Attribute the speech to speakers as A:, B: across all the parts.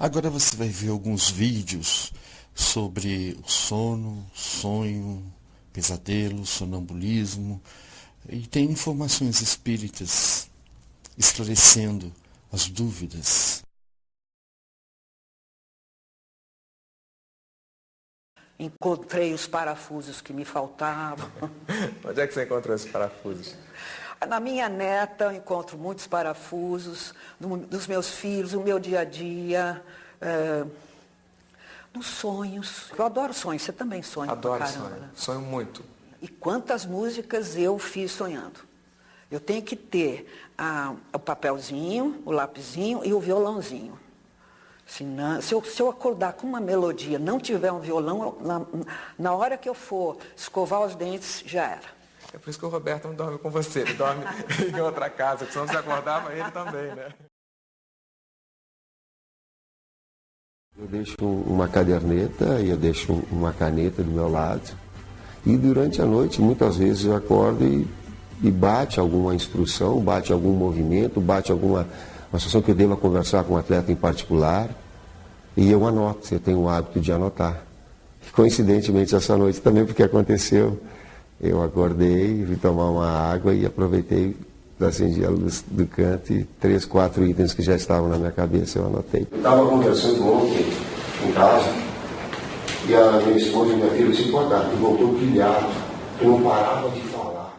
A: Agora você vai ver alguns vídeos sobre o sono, sonho, pesadelo, sonambulismo, e tem informações espíritas esclarecendo as dúvidas.
B: Encontrei os parafusos que me faltavam.
C: Onde é que você encontrou esses parafusos?
B: Na minha neta eu encontro muitos parafusos, dos meus filhos, no meu dia a dia, nos sonhos. Eu adoro sonhos, você também sonha.
C: Adoro sonho, sonho muito.
B: E quantas músicas eu fiz sonhando. Eu tenho que ter o papelzinho, o lapisinho e o violãozinho. Senão, se eu acordar com uma melodia, não tiver um violão, na hora que eu for escovar os dentes, já era.
C: É por isso que o Roberto não dorme com você, ele dorme em outra casa, porque senão você acordava ele também, né?
D: Eu deixo uma caderneta e eu deixo uma caneta do meu lado. E durante a noite, muitas vezes eu acordo e bate alguma instrução, bate algum movimento, bate alguma situação que eu deva conversar com um atleta em particular. E eu anoto, eu tenho o hábito de anotar. Coincidentemente, essa noite também, porque aconteceu, eu acordei, fui tomar uma água e aproveitei, acendi a luz do canto e 3, 4 itens que já estavam na minha cabeça eu anotei. Eu estava conversando ontem em casa e a minha esposa e minha filha se importaram, que voltou pilhado, que não parava de falar.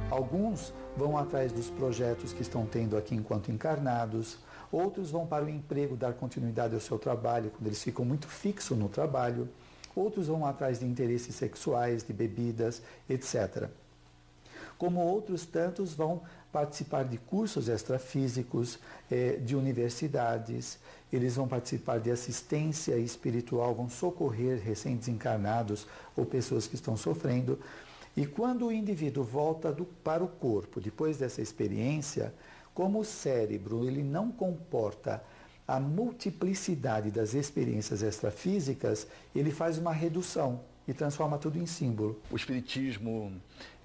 E: Alguns vão atrás dos projetos que estão tendo aqui enquanto encarnados, outros vão para o emprego dar continuidade ao seu trabalho, quando eles ficam muito fixos no trabalho, outros vão atrás de interesses sexuais, de bebidas, etc. Como outros tantos vão participar de cursos extrafísicos, de universidades, eles vão participar de assistência espiritual, vão socorrer recém-desencarnados ou pessoas que estão sofrendo. E quando o indivíduo volta para o corpo, depois dessa experiência, como o cérebro ele não comporta a multiplicidade das experiências extrafísicas, ele faz uma redução e transforma tudo em símbolo.
F: O espiritismo,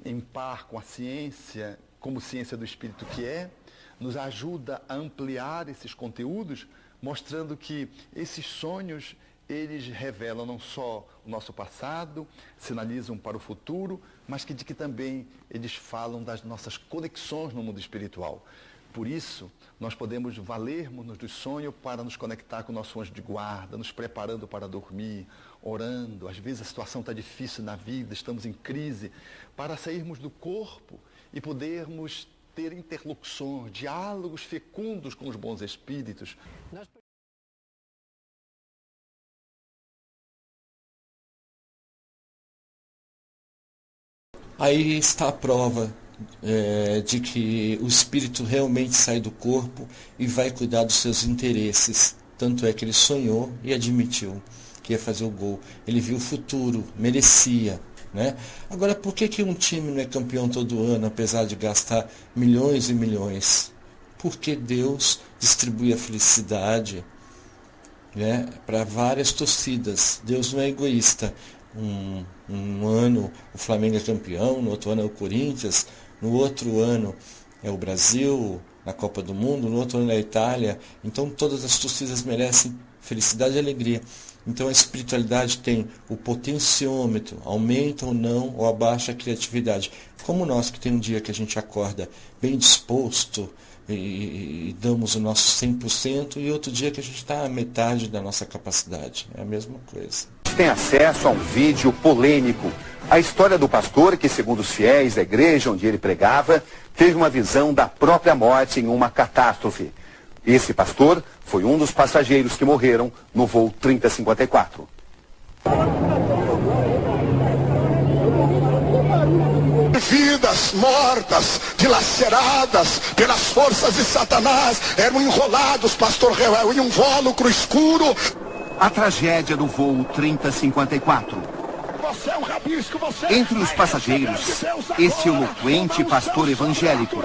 F: em par com a ciência, como ciência do espírito que é, nos ajuda a ampliar esses conteúdos, mostrando que esses sonhos eles revelam não só o nosso passado, sinalizam para o futuro, mas de que também eles falam das nossas conexões no mundo espiritual. Por isso, nós podemos valermos do sonho para nos conectar com o nosso anjo de guarda, nos preparando para dormir, orando. Às vezes a situação está difícil na vida, estamos em crise, para sairmos do corpo e podermos ter interlocuções, diálogos fecundos com os bons espíritos.
A: Aí está a prova de que o espírito realmente sai do corpo e vai cuidar dos seus interesses. Tanto é que ele sonhou e admitiu que ia fazer o gol. Ele viu o futuro, merecia. Né? Agora, por que um time não é campeão todo ano, apesar de gastar milhões e milhões? Porque Deus distribui a felicidade, né, para várias torcidas. Deus não é egoísta. Um ano o Flamengo é campeão, no outro ano é o Corinthians, no outro ano é o Brasil, na Copa do Mundo, no outro ano é a Itália. Então todas as torcidas merecem felicidade e alegria. Então a espiritualidade tem o potenciômetro, aumenta ou não, ou abaixa a criatividade. Como nós, que tem um dia que a gente acorda bem disposto e damos o nosso 100%, e outro dia que a gente está à metade da nossa capacidade. É a mesma coisa.
G: Tem acesso a um vídeo polêmico. A história do pastor que, segundo os fiéis da igreja onde ele pregava, teve uma visão da própria morte em uma catástrofe. Esse pastor foi um dos passageiros que morreram no voo 3054.
H: Vidas mortas, dilaceradas pelas forças de Satanás, eram enrolados, pastor Reuel, em um invólucro escuro.
G: A tragédia do voo 3054.
H: Você é um rabisco, você
G: Entre os passageiros, esse eloquente pastor evangélico.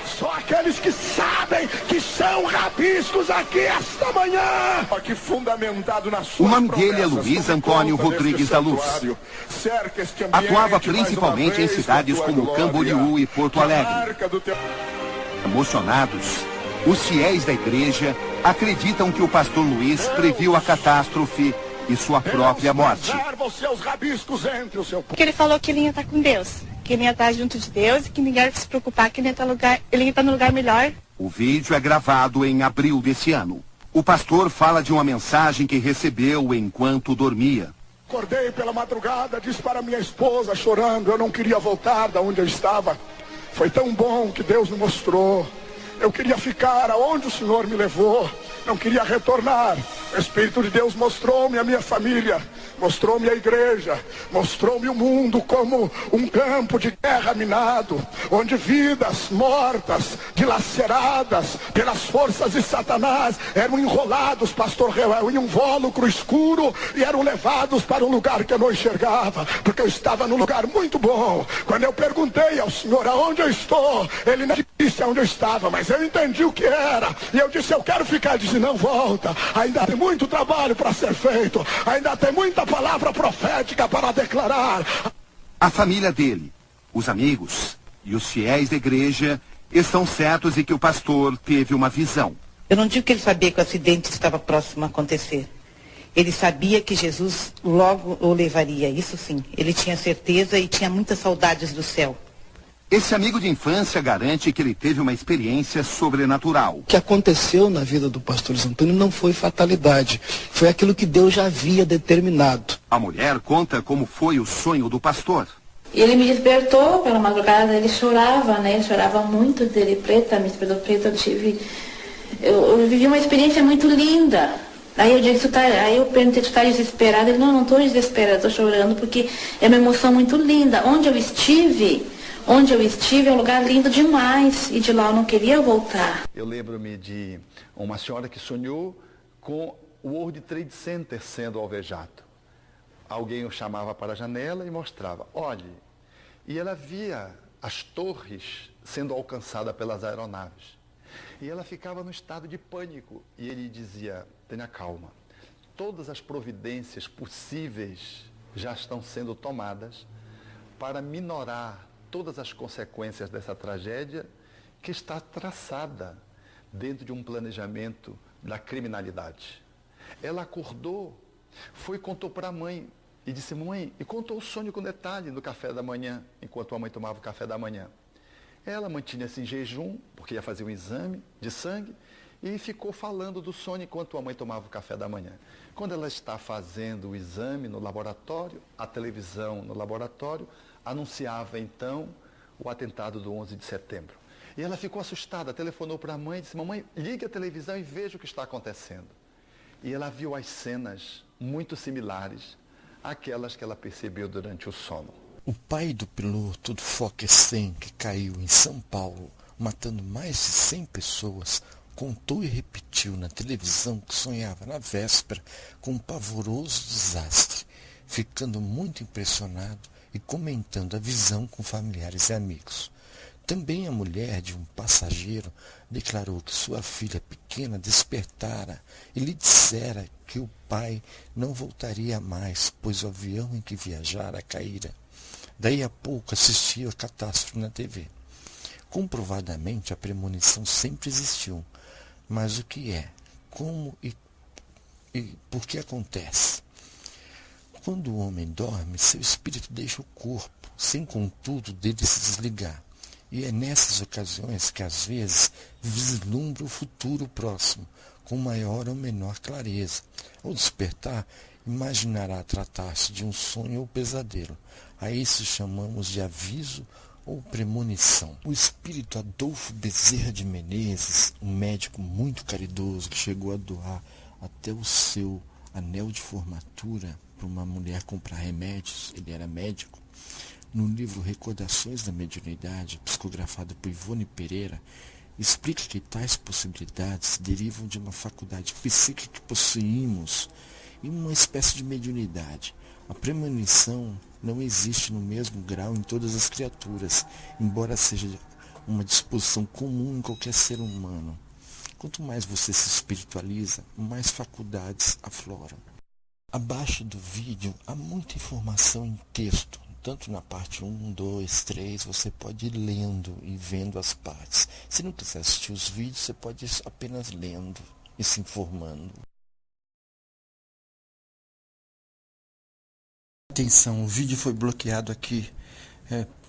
H: Só aqueles que sabem que são rabiscos aqui esta manhã. Aqui fundamentado na sua.
G: O nome dele é Luiz Antônio Rodrigues da Luz. Atuava principalmente em cidades como Camboriú e Porto Alegre. Emocionados, os fiéis da igreja acreditam que o pastor Luiz previu a catástrofe e sua própria morte.
I: Porque ele falou que ele ia estar com Deus, que ele ia estar junto de Deus e que ninguém ia se preocupar, que ele ia estar no lugar melhor.
G: O vídeo é gravado em abril desse ano. O pastor fala de uma mensagem que recebeu enquanto dormia.
H: Acordei pela madrugada, disse para minha esposa, chorando, eu não queria voltar da onde eu estava. Foi tão bom que Deus me mostrou. Eu queria ficar aonde o Senhor me levou. Não queria retornar. O Espírito de Deus mostrou-me a minha família, mostrou-me a igreja, mostrou-me o mundo como um campo de guerra minado, onde vidas mortas, dilaceradas pelas forças de Satanás, eram enrolados, pastor Reuel, em um invólucro escuro e eram levados para um lugar que eu não enxergava, porque eu estava num lugar muito bom. Quando eu perguntei ao Senhor aonde eu estou, Ele não disse aonde eu estava, mas eu entendi o que era, e eu disse, eu quero ficar. Ele disse, não volta, ainda tem muito trabalho para ser feito, ainda tem muita palavra profética para declarar.
G: A família dele, os amigos e os fiéis da igreja estão certos de que o pastor teve uma visão.
J: Eu não digo que ele sabia que o acidente estava próximo a acontecer. Ele sabia que Jesus logo o levaria, isso sim. Ele tinha certeza e tinha muitas saudades do céu.
G: Esse amigo de infância garante que ele teve uma experiência sobrenatural.
K: O que aconteceu na vida do pastor Antônio não foi fatalidade, foi aquilo que Deus já havia determinado.
G: A mulher conta como foi o sonho do pastor.
I: Ele me despertou pela madrugada, ele chorava, né? Ele chorava muito, dele preta, me despertou preta, eu vivi uma experiência muito linda. Aí eu disse, aí eu perguntei, tu está desesperado? Ele, não estou desesperada, estou chorando porque é uma emoção muito linda. Onde eu estive é um lugar lindo demais e de lá eu não queria voltar.
F: Eu lembro-me de uma senhora que sonhou com o World Trade Center sendo alvejado. Alguém o chamava para a janela e mostrava, olhe, e ela via as torres sendo alcançadas pelas aeronaves. E ela ficava no estado de pânico e ele dizia, tenha calma, todas as providências possíveis já estão sendo tomadas para minorar todas as consequências dessa tragédia que está traçada dentro de um planejamento da criminalidade. Ela acordou, foi e contou para a mãe e disse, mãe, e contou o sonho com detalhe no café da manhã, enquanto a mãe tomava o café da manhã. Ela mantinha-se em jejum, porque ia fazer um exame de sangue, e ficou falando do sonho enquanto a mãe tomava o café da manhã. Quando ela está fazendo o exame no laboratório, a televisão no laboratório anunciava então o atentado do 11 de setembro. E ela ficou assustada, telefonou para a mãe e disse, mamãe, ligue a televisão e veja o que está acontecendo. E ela viu as cenas muito similares àquelas que ela percebeu durante o sono.
A: O pai do piloto do Fokker 100 que caiu em São Paulo, matando mais de 100 pessoas, contou e repetiu na televisão que sonhava na véspera com um pavoroso desastre, ficando muito impressionado e comentando a visão com familiares e amigos. Também a mulher de um passageiro declarou que sua filha pequena despertara e lhe dissera que o pai não voltaria mais, pois o avião em que viajara caíra. Daí a pouco assistia a catástrofe na TV. Comprovadamente a premonição sempre existiu, mas o que é, como e por que acontece? Quando o homem dorme, seu espírito deixa o corpo, sem contudo dele se desligar. E é nessas ocasiões que às vezes vislumbra o futuro próximo, com maior ou menor clareza. Ao despertar, imaginará tratar-se de um sonho ou pesadelo. A isso chamamos de aviso ou premonição. O espírito Adolfo Bezerra de Menezes, um médico muito caridoso que chegou a doar até o seu anel de formatura para uma mulher comprar remédios, ele era médico, no livro Recordações da Mediunidade, psicografado por Ivone Pereira, explica que tais possibilidades derivam de uma faculdade psíquica que possuímos e uma espécie de mediunidade. A premonição não existe no mesmo grau em todas as criaturas, embora seja uma disposição comum em qualquer ser humano. Quanto mais você se espiritualiza, mais faculdades afloram. Abaixo do vídeo há muita informação em texto, tanto na parte 1, 2, 3, você pode ir lendo e vendo as partes. Se não quiser assistir os vídeos, você pode ir apenas lendo e se informando. Atenção, o vídeo foi bloqueado aqui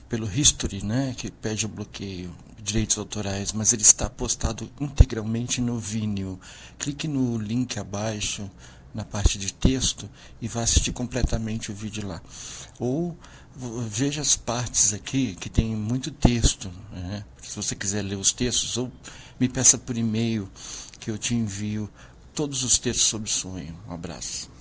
A: pelo History, né, que pede o bloqueio de direitos autorais, mas ele está postado integralmente no Vimeo. Clique no link abaixo, na parte de texto, e vai assistir completamente o vídeo lá. Ou veja as partes aqui, que tem muito texto, né? Se você quiser ler os textos, ou me peça por e-mail, que eu te envio todos os textos sobre o sonho. Um abraço.